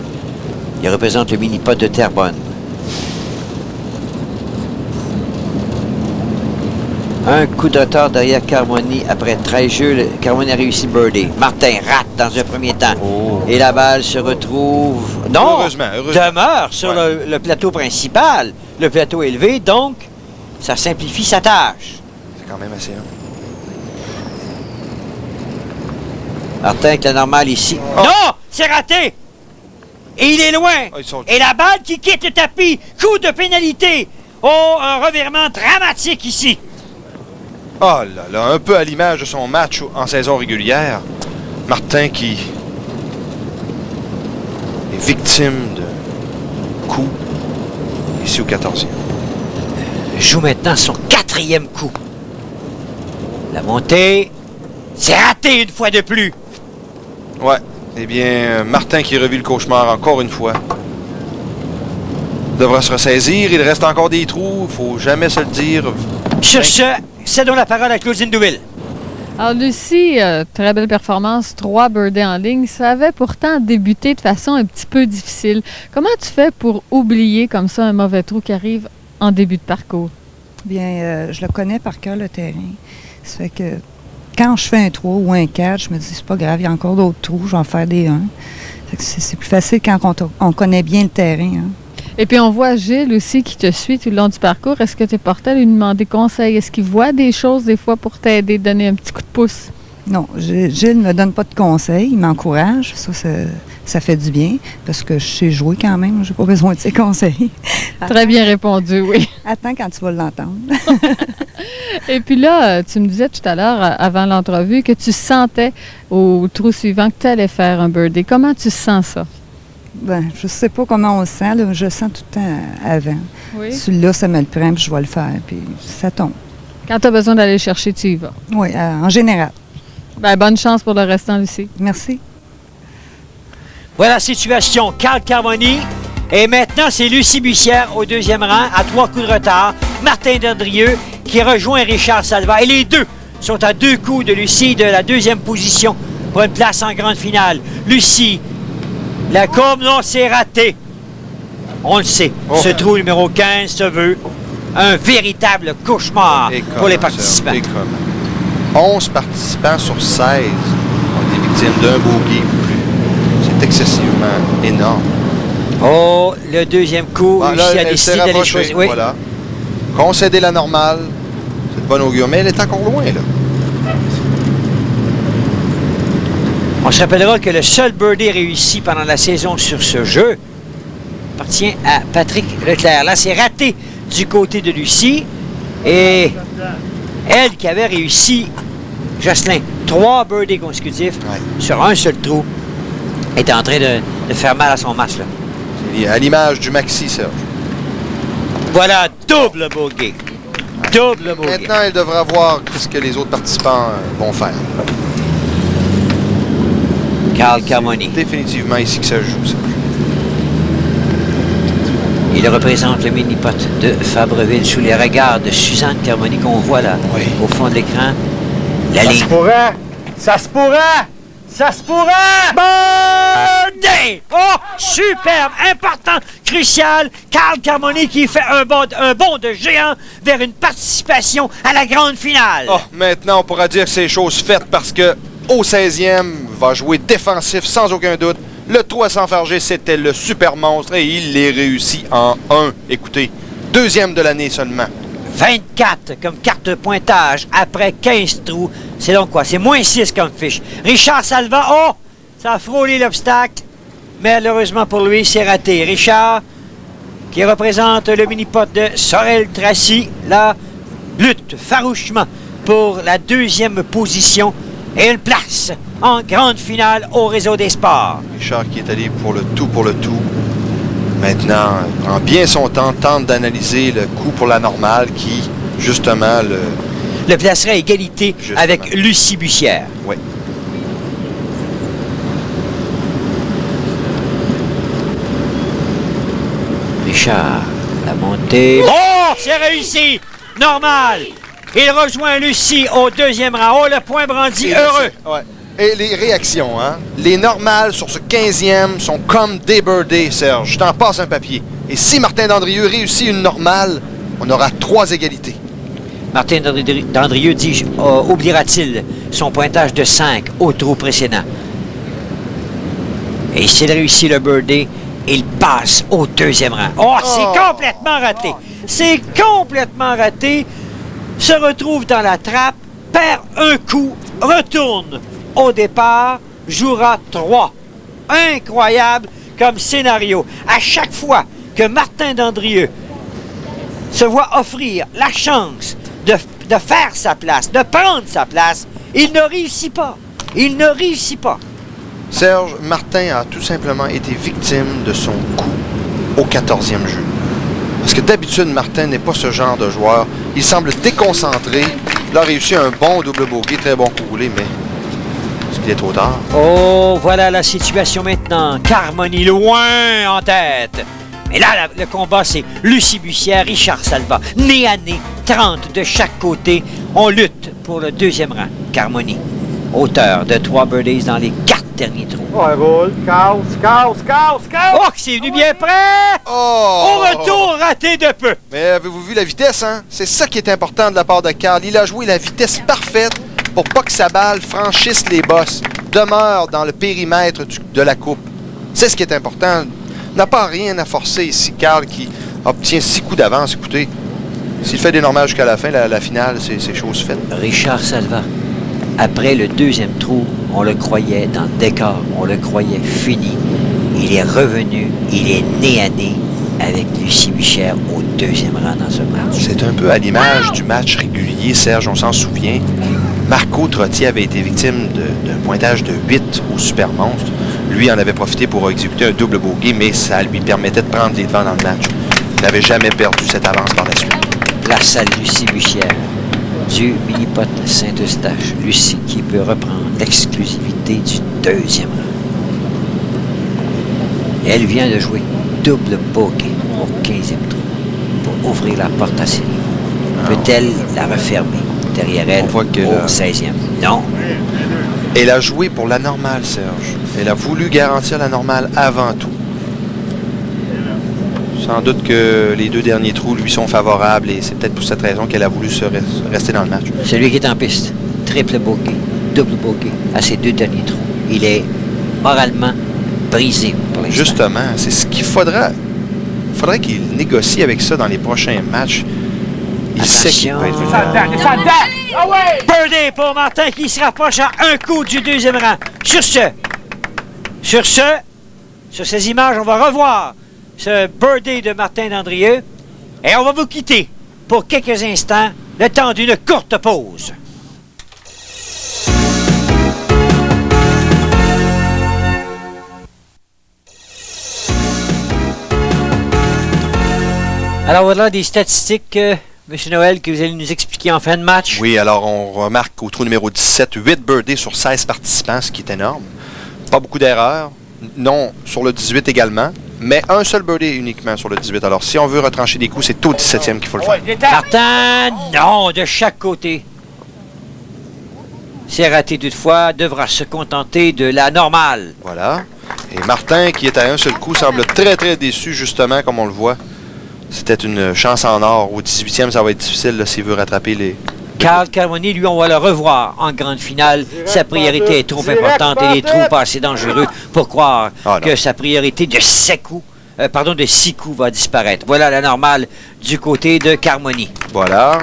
Il représente le mini-pot de Terrebonne. Un coup de retard derrière Carmoni. Après 13 jeux, Carmoni a réussi birdie. Martin rate dans un premier temps. Oh. Et la balle se retrouve... Non! Heureusement. Demeure sur le plateau principal. Le plateau élevé, donc, ça simplifie sa tâche. C'est quand même assez long. Martin avec la normale ici. Oh. Non! C'est raté! Et il est loin! Oh, ils sont... Et la balle qui quitte le tapis. Coup de pénalité. Oh, un revirement dramatique ici. Oh là là, un peu à l'image de son match en saison régulière. Martin qui est victime de coups ici au 14e. Joue maintenant son 4e coup. La montée, c'est raté une fois de plus. Ouais. Eh bien, Martin qui revit le cauchemar encore une fois. Devra se ressaisir. Il reste encore des trous. Il faut jamais se le dire. Sur ce, cédons la parole à Claudine Douville. Alors, Lucie, très belle performance, 3 birdies en ligne. Ça avait pourtant débuté de façon un petit peu difficile. Comment tu fais pour oublier comme ça un mauvais trou qui arrive en début de parcours? Bien, je le connais par cœur, le terrain. Ça fait que quand je fais un 3 ou un 4, je me dis, c'est pas grave, il y a encore d'autres trous, je vais en faire des 1. C'est plus facile quand on connaît bien le terrain. Hein. Et puis, on voit Gilles aussi qui te suit tout le long du parcours. Est-ce que tu es porté à lui demander conseil? Est-ce qu'il voit des choses des fois pour t'aider, donner un petit coup de pouce? Non, Gilles ne me donne pas de conseils, il m'encourage. Ça fait du bien, parce que je sais jouer quand même, j'ai pas besoin de ses conseils. Très bien répondu, oui. Attends quand tu vas l'entendre. Et puis là, tu me disais tout à l'heure, avant l'entrevue, que tu sentais au trou suivant que tu allais faire un birdie. Comment tu sens ça? Ben, je sais pas comment on se sent, là, je le sens tout le temps avant. Oui. Celui-là, ça me le prend, puis je vais le faire, puis ça tombe. Quand tu as besoin d'aller le chercher, tu y vas. Oui, en général. Ben, bonne chance pour le restant, Lucie. Merci. Voilà la situation. Carl Carmoni. Et maintenant, c'est Lucie Bussière au 2e rang, à 3 coups de retard. Martin Dandrieux qui rejoint Richard Salva. Et les deux sont à 2 coups de Lucie de la 2e position pour une place en grande finale. Lucie, la courbe, non, c'est raté. On le sait. Ce trou numéro 15 se veut un véritable cauchemar pour les participants. 11 participants sur 16 ont été victimes d'un bogey ou plus. C'est excessivement énorme. Oh, le 2e coup, Ah, là, Lucie a elle s'est décidé d'aller rapprochée, choisir. Oui. voilà. Concéder la normale, c'est de bon augure, mais elle est encore loin, là. On se rappellera que le seul birdie réussi pendant la saison sur ce jeu appartient à Patrick Leclerc. Là, c'est raté du côté de Lucie. Et elle qui avait réussi, Jocelyn, 3 birdies consécutifs sur un seul trou, est en train de faire mal à son match. Là. C'est à l'image du maxi, Serge. Voilà, double bogey. Double bogey. Maintenant, elle devra voir ce que les autres participants vont faire. Carl Carmoni. Définitivement ici que ça se joue, ça. Il représente le mini-pot de Fabreville sous les regards de Suzanne Carmoni qu'on voit là, au fond de l'écran. La ligne. Ça se pourrait! Ça se pourrait! Ça se pourrait! Birdie! Oh, superbe, important, crucial. Carl Carmoni qui fait un bond de géant vers une participation à la grande finale. Oh, maintenant, on pourra dire que c'est chose faite parce que au 16e, va jouer défensif sans aucun doute. Le trou à s'enfarger, c'était le super monstre et il les réussit en 1. Écoutez, 2e de l'année seulement. 24 comme carte de pointage après 15 trous. C'est donc quoi? C'est moins 6 comme fiche. Richard Salva, oh! Ça a frôlé l'obstacle. Malheureusement pour lui, c'est raté. Richard, qui représente le mini-pot de Sorel Tracy, là, lutte farouchement pour la 2e position et une place en grande finale au Réseau des sports. Richard qui est allé pour le tout. Maintenant, prend bien son temps, tente d'analyser le coup pour la normale qui, justement, le placerait à égalité avec Lucie Bussière. Oui. Richard, la montée. Oh! C'est réussi! Normal! Il rejoint Lucie au 2e rang. Oh, le point brandi, heureux! Ouais. Et les réactions, hein? Les normales sur ce 15e sont comme des birdies, Serge. Je t'en passe un papier. Et si Martin Dandrieux réussit une normale, on aura 3 égalités. Martin Dandrieux, dis-je, oubliera-t-il son pointage de 5 au trou précédent? Et s'il réussit le birdie, il passe au 2e rang. Oh, c'est complètement raté! C'est complètement raté. Se retrouve dans la trappe, perd un coup, retourne au départ, jouera 3. Incroyable comme scénario. À chaque fois que Martin Dandrieux se voit offrir la chance de faire sa place, de prendre sa place, il ne réussit pas. Il ne réussit pas. Serge, Martin a tout simplement été victime de son coup au 14e jeu. Parce que d'habitude, Martin n'est pas ce genre de joueur. Il semble déconcentré. Il a réussi un bon double bogey, très bon coup roulé, mais est-ce qu'il est trop tard? Oh, voilà la situation maintenant. Carmoni loin en tête. Mais là, le combat, c'est Lucie Bussière, Richard Salva. Nez à nez, 30 de chaque côté. On lutte pour le 2e rang. Carmoni, auteur de 3 birdies dans les 4 derniers trous. Ouais, roule. Casse. Oh, c'est venu bien près! Au retour, raté de peu. Mais avez-vous vu la vitesse, hein? C'est ça qui est important de la part de Carl. Il a joué la vitesse parfaite pour pas que sa balle franchisse les bosses, demeure dans le périmètre de la coupe. C'est ce qui est important. Il n'a pas rien à forcer ici, Carl, qui obtient 6 coups d'avance. Écoutez, s'il fait des normales jusqu'à la fin, la finale, c'est chose faite. Richard Salva, après le 2e trou, on le croyait dans le décor, on le croyait fini. Il est revenu, il est nez à nez avec Lucie Bussière au 2e rang dans ce match. C'est un peu à l'image du match régulier, Serge, on s'en souvient. Marco Trottier avait été victime d'un pointage de 8 au Super Monstre. Lui en avait profité pour exécuter un double bogey, mais ça lui permettait de prendre les devants dans le match. Il n'avait jamais perdu cette avance par la suite. Place à Lucie Bussière du Mini-Pot Saint-Eustache. Lucie qui peut reprendre l'exclusivité du 2e rang. Elle vient de jouer double bogey au 15e trou pour ouvrir la porte à ses rivaux. Peut-elle la refermer derrière elle au 16e? Non. Elle a joué pour la normale, Serge. Elle a voulu garantir la normale avant tout. Sans doute que les 2 derniers trous lui sont favorables et c'est peut-être pour cette raison qu'elle a voulu rester dans le match. Celui qui est en piste, triple bogey, double bogey à ses 2 derniers trous. Il est moralement brisé pour l'instant. Justement, c'est ce qu'il faudrait. Il faudrait qu'il négocie avec ça dans les prochains matchs. Il sait qu'il peut être vulnérable. Birdie pour Martin qui se rapproche à un coup du 2e rang. Sur ces images, on va revoir ce birdie de Martin Dandrieux et on va vous quitter pour quelques instants, le temps d'une courte pause. Alors voilà des statistiques, M. Noël, que vous allez nous expliquer en fin de match. Oui, alors on remarque au trou numéro 17, 8 birdies sur 16 participants, ce qui est énorme. Pas beaucoup d'erreurs. Non, sur le 18 également. Mais un seul birdie uniquement sur le 18. Alors, si on veut retrancher des coups, c'est au 17e qu'il faut le faire. Martin, non, de chaque côté. C'est raté toutefois, devra se contenter de la normale. Voilà. Et Martin, qui est à un seul coup, semble très, très déçu, justement, comme on le voit. C'était une chance en or. Au 18e, ça va être difficile s'il veut rattraper les... Carl Carmoni, lui, on va le revoir en grande finale. Sa priorité est trop importante et les trous pas assez dangereux pour croire que sa priorité de 6 coups va disparaître. Voilà la normale du côté de Carmoni. Voilà.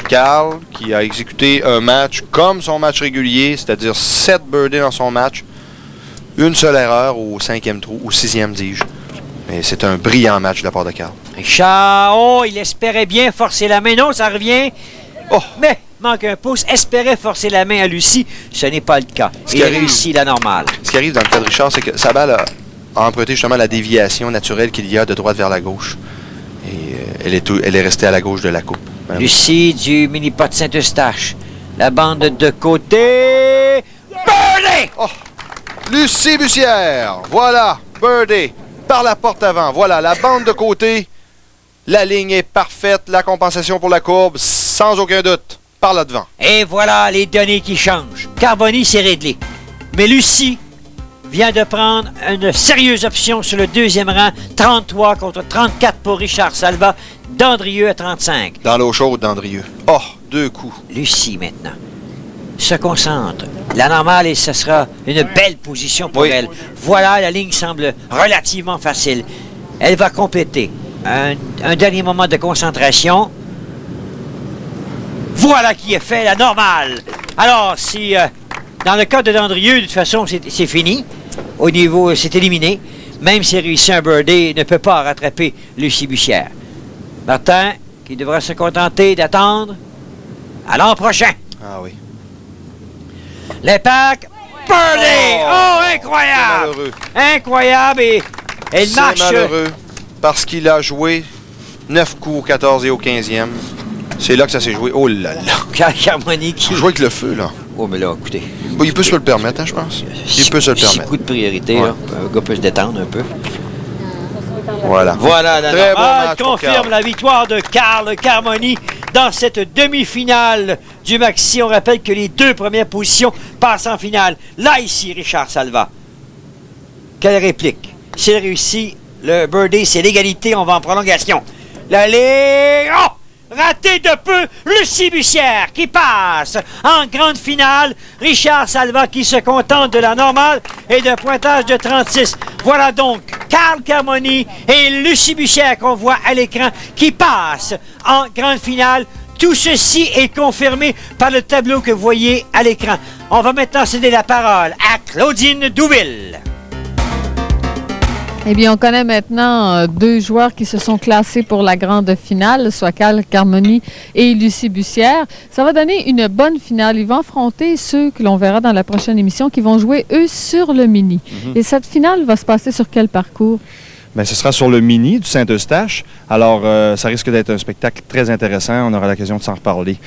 Carl, qui a exécuté un match comme son match régulier, c'est-à-dire 7 birdies dans son match. Une seule erreur au 5e trou, au 6e, dis-je. Mais c'est un brillant match de la part de Carl. Richard, il espérait bien forcer la main. Non, ça revient. Mais manque un pouce, espérait forcer la main à Lucie. Ce n'est pas le cas. Il a réussi la normale. Ce qui arrive dans le cas de Richard, c'est que sa balle a emprunté justement la déviation naturelle qu'il y a de droite vers la gauche. Et elle est restée à la gauche de la coupe. Lucie du Mini-Pot Saint-Eustache. La bande de côté. Birdie! Oh! Lucie Bussière! Voilà! Birdie! Par la porte avant. Voilà, la bande de côté. La ligne est parfaite. La compensation pour la courbe, sans aucun doute. Par là devant. Et voilà les données qui changent. Carmoni s'est réglé. Mais Lucie vient de prendre une sérieuse option sur le deuxième rang. 33 contre 34 pour Richard Salva. Dandrieux à 35. Dans l'eau chaude, d'Andrieux. Oh, 2 coups. Lucie, maintenant, se concentre. La normale, et ce sera une belle position pour Oui. elle. Voilà, la ligne semble relativement facile. Elle va compléter un dernier moment de concentration. Voilà qui est fait, la normale. Alors, si dans le cas de Dandrieux, de toute façon, c'est fini. Au niveau, c'est éliminé. Même si elle réussit un birdie, ne peut pas rattraper Lucie Bussière. Martin, qui devra se contenter d'attendre à l'an prochain. Ah oui. L'impact, birdie! Oh, incroyable! Malheureux. Incroyable! Et elle C'est marche. malheureux parce qu'il a joué 9 coups au 14 et au 15e. C'est là que ça s'est joué. Oh là là. Carmoni qui. Il joue avec le feu, là. Oh, mais là, écoutez. Bon, il peut se le permettre, hein, je pense. Il peut se le 6 permettre. coups de priorité, Ouais. là. Un gars peut se détendre un peu. Voilà. Voilà, la Très bon normale match pour confirme Carl. la victoire de Carl Carmoni dans cette demi-finale du Maxi. On rappelle que les 2 premières positions passent en finale. Là, ici, Richard Salva. Quelle réplique. S'il réussit, le birdie, c'est l'égalité. On va en prolongation. La ligne... Oh! Raté de peu, Lucie Bussière qui passe en grande finale. Richard Salva qui se contente de la normale et d'un pointage de 36. Voilà donc Carl Carmoni et Lucie Bussière qu'on voit à l'écran qui passent en grande finale. Tout ceci est confirmé par le tableau que vous voyez à l'écran. On va maintenant céder la parole à Claudine Douville. Eh bien, on connaît maintenant 2 joueurs qui se sont classés pour la grande finale, soit Carl Carmoni et Lucie Bussière. Ça va donner une bonne finale. Ils vont affronter ceux que l'on verra dans la prochaine émission qui vont jouer, eux, sur le mini. Et cette finale va se passer sur quel parcours? Bien, ce sera sur le mini du Saint-Eustache. Alors, ça risque d'être un spectacle très intéressant. On aura l'occasion de s'en reparler.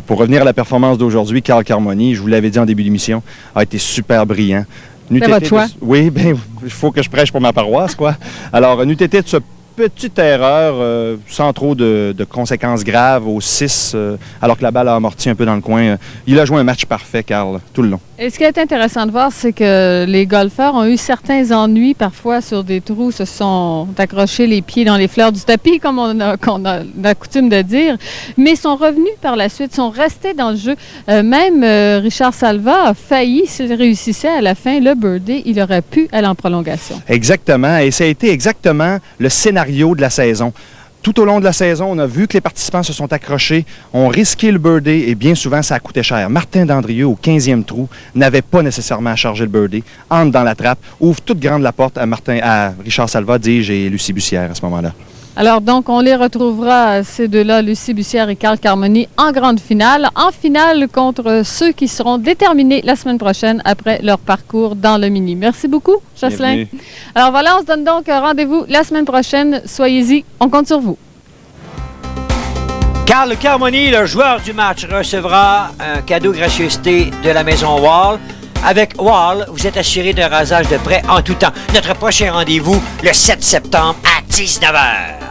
Pour revenir à la performance d'aujourd'hui, Carl Carmoni, je vous l'avais dit en début d'émission, a été super brillant. C'est votre choix. Oui, bien, il faut que je prêche pour ma paroisse, quoi. Alors, n'eût été de ce petite erreur, sans trop de conséquences graves, au 6, alors que la balle a amorti un peu dans le coin. Il a joué un match parfait, Carl, tout le long. Et ce qui est intéressant de voir, c'est que les golfeurs ont eu certains ennuis parfois sur des trous, se sont accrochés les pieds dans les fleurs du tapis, comme on a la coutume de dire, mais sont revenus par la suite, sont restés dans le jeu. Même Richard Salva a failli, s'il réussissait à la fin, le birdie, il aurait pu aller en prolongation. Exactement, et ça a été exactement le scénario de la saison. Tout au long de la saison, on a vu que les participants se sont accrochés, ont risqué le birdie et bien souvent, ça a coûté cher. Martin Dandrieux, au 15e trou, n'avait pas nécessairement à charger le birdie, entre dans la trappe, ouvre toute grande la porte à Richard Salva, dis-je, et Lucie Bussière à ce moment-là. Alors donc, on les retrouvera, ces deux-là, Lucie Bussière et Carl Carmoni, en grande finale. En finale contre ceux qui seront déterminés la semaine prochaine après leur parcours dans le mini. Merci beaucoup, Jocelyn. Bienvenue. Alors voilà, on se donne donc rendez-vous la semaine prochaine. Soyez-y, on compte sur vous. Carl Carmoni, le joueur du match, recevra un cadeau gracieuseté de la maison Wall. Avec Wall, vous êtes assuré d'un rasage de prêt en tout temps. Notre prochain rendez-vous, le 7 septembre à 19h.